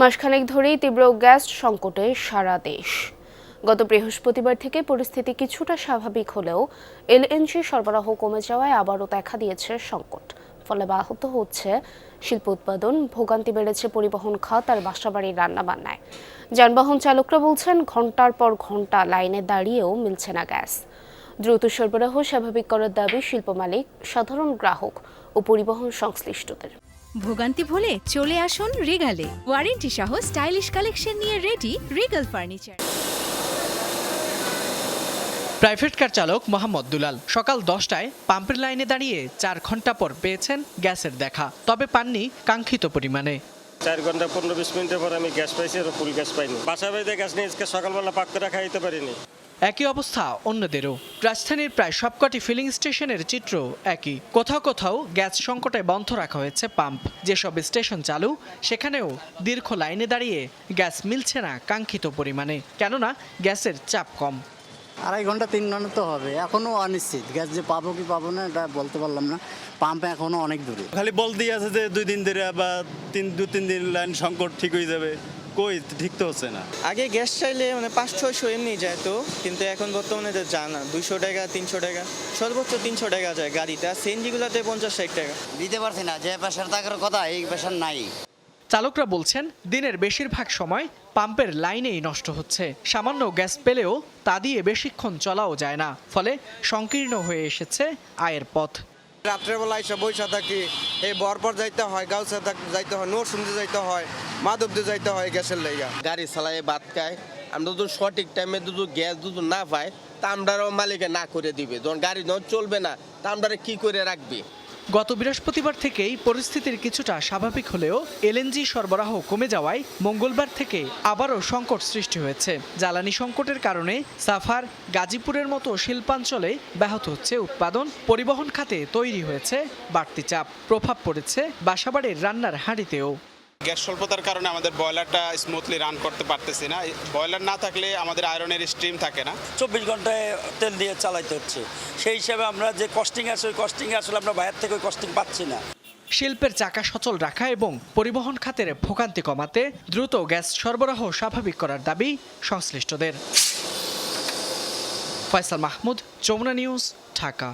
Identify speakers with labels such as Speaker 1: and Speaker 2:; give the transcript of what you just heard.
Speaker 1: মাসখানেক ধরেই তীব্র গ্যাস সংকটে সারা দেশ। গত বৃহস্পতিবার থেকে পরিস্থিতি কিছুটা স্বাভাবিক হলেও এলএনজি সরবরাহ কমে যাওয়ায় আবারও দেখা দিয়েছে সংকট। ফলে ব্যাহত হচ্ছে শিল্প উৎপাদন, ভোগান্তি বেড়েছে পরিবহন খাত আর বাসাবাড়ির রান্নাবান্নায়। যানবাহন চালকরা বলছেন ঘন্টার পর ঘন্টা লাইনে দাঁড়িয়েও মিলছে না গ্যাস। দ্রুত সরবরাহ স্বাভাবিক করার দাবি শিল্প মালিক, সাধারণ গ্রাহক ও পরিবহন সংশ্লিষ্টদের।
Speaker 2: ভোগান্তি ভুলে চলে আসুন রিগালে। ওয়ারেন্টি সহ স্টাইলিশ কালেকশন নিয়ে ready regal furniture.
Speaker 3: Private car চালক মোহাম্মদ দুলাল সকাল 10টায় পাম্পের লাইনে দাঁড়িয়ে 4 ঘন্টা পর পেয়েছেন গ্যাসের দেখা, তবে পাননি কাঙ্ক্ষিত পরিমাণে।
Speaker 4: 4 ঘন্টা 15-20 মিনিটের পর আমি গ্যাস পাইছি, আর ফুল গ্যাস পাইনি। বাসা বাড়িতে গ্যাস নিয়ে সকালবেলা পাক করে খাইতে পারিনি।
Speaker 3: একই অবস্থা অন্যদেরও। রাজধানীর প্রায় সবকটি ফিলিং স্টেশনের চিত্র একই। কোথাও কোথাও গ্যাস সংকটে বন্ধ রাখা হয়েছে পাম্প। যেসব স্টেশন চালু, সেখানেও দীর্ঘ লাইনে দাঁড়িয়ে গ্যাস মিলছে না কাঙ্ক্ষিত পরিমাণে, কেননা গ্যাসের চাপ কম।
Speaker 5: 2.5 ঘন্টা 3 ঘন্টা তো হবে, এখনো অনিশ্চিত। গ্যাস যে পাবো কি পাবো না এটা বলতে পারলাম না। পাম্প এখনো অনেক দূরে।
Speaker 6: খালি বল দিয়ে আছে যে 2 দিন ধরে বা 2-3 দিন লাইন সংকট ঠিক হয়ে যাবে, কই ঠিক তো হচ্ছে না।
Speaker 7: আগে গ্যাস চাইলে 500-600 এমনি যায় তো, কিন্তু এখন বর্তমানে যায় না। 200 টাকা 300 টাকা, সর্বোচ্চ 300 টাকা যায় গাড়িতে। আর সিএনজিগুলোতে 50-60 টাকা।
Speaker 5: দিতে পারছি না, যে পেশার থাকার কথা এই পেশার নাই।
Speaker 3: চালকরা বলছেন দিনের বেশিরভাগ সময় পাম্পের লাইনেই নষ্ট হচ্ছে। সামান্য গ্যাস পেলেও তা দিয়ে বেশিক্ষণ চলাও যায় না, ফলে সংকীর্ণ হয়ে এসেছে আয়ের পথ।
Speaker 8: রাত্রেবেলা এসে বৈশা থাকি, এই বরপর যাইতে হয়, গাউসা যাইতে হয়, নোট শুনতে যাইতে হয়, মাধবদে যাইতে হয় গ্যাসের লাইগা।
Speaker 9: গাড়ি চালায় ভাত খায়, আমরা যদি সঠিক টাইমে যদি গ্যাস যদি না পাই, তা আমরাও মালিকে না করে দিবে। যখন গাড়ি যখন চলবে না, তা আমরা কি করে রাখবে।
Speaker 3: গত বৃহস্পতিবার থেকেই পরিস্থিতির কিছুটা স্বাভাবিক হলেও এলএনজি সরবরাহ কমে যাওয়ায় মঙ্গলবার থেকে আবারও সংকট সৃষ্টি হয়েছে। জ্বালানি সংকটের কারণে সাভার, গাজীপুরের মতো শিল্পাঞ্চলে ব্যাহত হচ্ছে উৎপাদন। পরিবহন খাতে তৈরি হয়েছে বাড়তি চাপ, প্রভাব পড়েছে বাসাবাড়ির রান্নার হাঁড়িতেও।
Speaker 10: গ্যাস স্বল্পতার কারণে আমাদের বয়লারটা স্মুথলি রান করতে পারতেছি না। বয়লার না থাকলে আমাদের আয়রনের স্ট্রিম থাকে না।
Speaker 11: 24 ঘন্টায় তেল দিয়ে চালাইতে হচ্ছে। সেই হিসাবে আমরা যে কস্টিং আছে, ওই কস্টিংয়ে আসলে আমরা বাইরে থেকে ওই কস্টিং পাচ্ছি না।
Speaker 3: শিল্পের চাকা সচল রাখা এবং পরিবহন খাতের ভোগান্তি কমাতে দ্রুত গ্যাস সরবরাহ স্বাভাবিক করার দাবি সংশ্লিষ্টদের। ফয়সাল মাহমুদ, যমুনা নিউজ, ঢাকা।